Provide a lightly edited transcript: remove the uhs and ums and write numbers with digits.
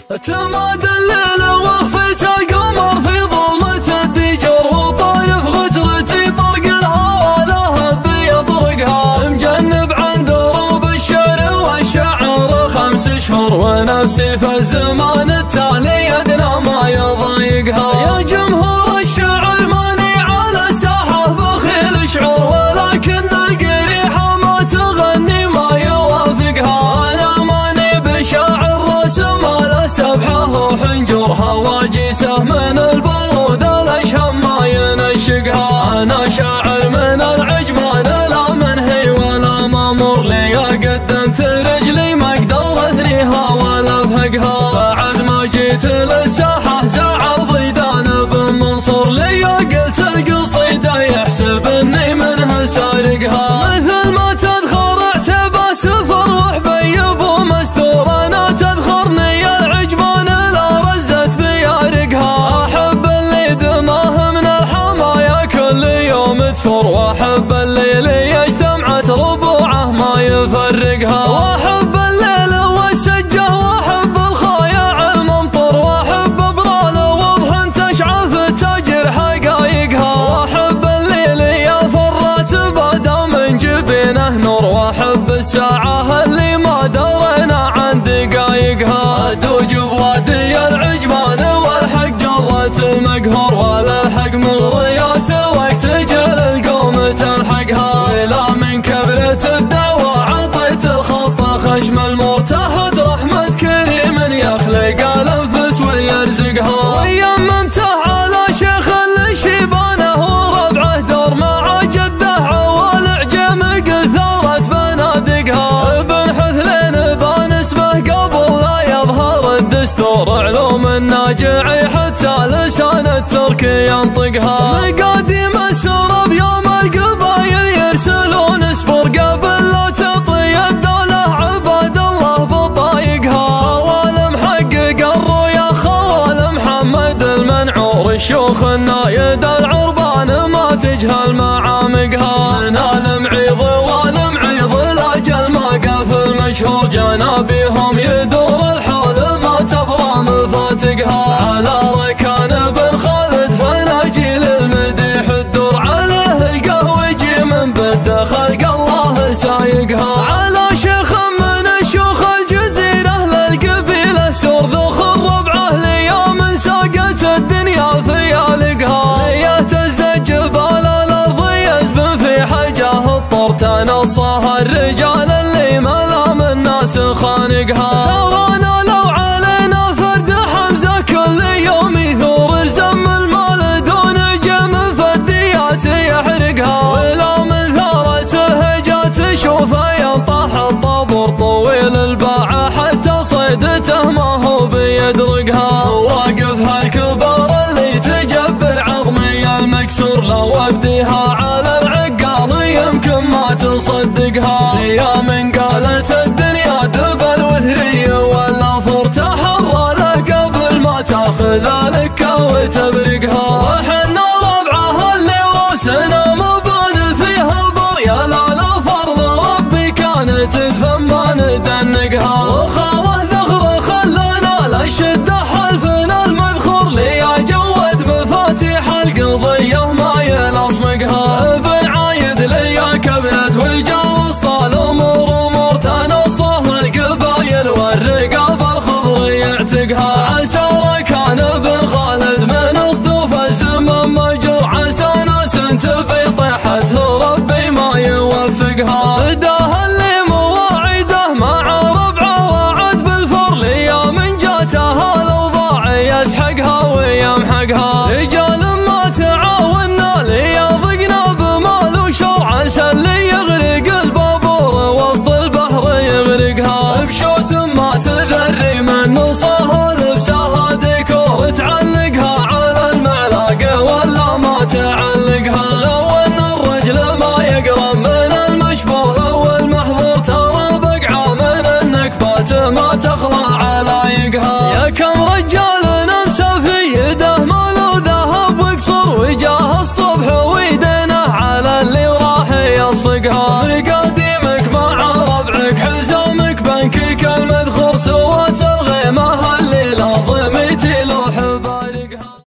تماد الليل وخفت القمر في ظلمة الدجر، وطايف غترتي طرق الهوى لها بيطرقها، مجنب عن دروب الشعر والشعر 5 شهور، ونفسي في الزمان التالي ادنى ما يضايقها. يا جمهور الشعر ماني على الساحة بخيل شعور، ولكن القريحة ما تغني ما يوافقها. انا ماني بشاعر رسم على سبحه وحنجر، هواجسه من البرود الاشهم ما ينشقها. انا شاعر من العجمان لا منهي ولا مامور، لي قدمت رجلي ما اقدر اثنيها ولا افهقها. بعد ما جيت للساحه زعل ضيدان بن منصور، لي قلت القصيده يحسب اني منها سارقها. مثل ما تذخر اعتبى سفر وحبيب ومستور، انا تذخرني العجمان لا رزت بيارقها. احب اللي دماه من الحمايا كل يوم تفر، واحب الليل اجتمعت ربوعه ما يفرقها. واحب الليل والسجه واحب الخايع الممطر، واحب ابرال وضح تشعل في التاجر حقايقها. واحب الليل يا فرات بدا من جبينه نور، واحب الساعه اللي ما درينا عن دقايقها. ادوج بوادي العجمان والحق جرت المقهور، ولا الحق مغريات وقت جل القوم تلحقها. لا من كبرت الدعوى عطيت الخط خشم المرتاح، رحمة كريم يخلق الانفس ويرزقها. ويممته على شيخ اللي شيبانه وربعه دور، مع جده عوال عجم قثرت بنادقها. ابن حثلين بان اسمه قبل لا يظهر الدستور، علوم الناجعي حتى لسان التركي ينطقها. مقاديم السرب يوم القبايل يرسلون اسبر، قبل لا تطي الدولة عباد الله بطايقها. خوال محقق الرؤيا خوال محمد المنعور، الشيوخ النايد العربان ما تجهل معامقها. من المعيض والمعيض لاجل ما قاف المشهور، جنابيهم يدور الحول ما تبرى مفاتقها. على ركان بن خالد فناجيل المديح الدور، عليه القهوجي من بد خلق الله سايقها. على شيخ من شيوخ الجزيرة للقبيلة سور، ذخر ربعه ليوم ساقت الدنيا ثيالقها. ليهتز جبال الارض يزبن في حجاه الطر، تنصها الرجال اللي ملام الناس خانقها. ثورانا لو علينا فرد حمزه كل يوم يثور، الزم المال دون جم فديات يحرقها. ولا من ثارة الهجات شوفه ينطح الطابور، طويل الباع حتى صيدته ما هو بيدرقها. واقف هالكبار اللي تجبر عظمي المكسور، لو ابديها على العقال يمكن ما تصدقها. يا من قالت الدنيا دبل وثري ولا فرت حرة له، قبل ما تاخذ لك وتبقى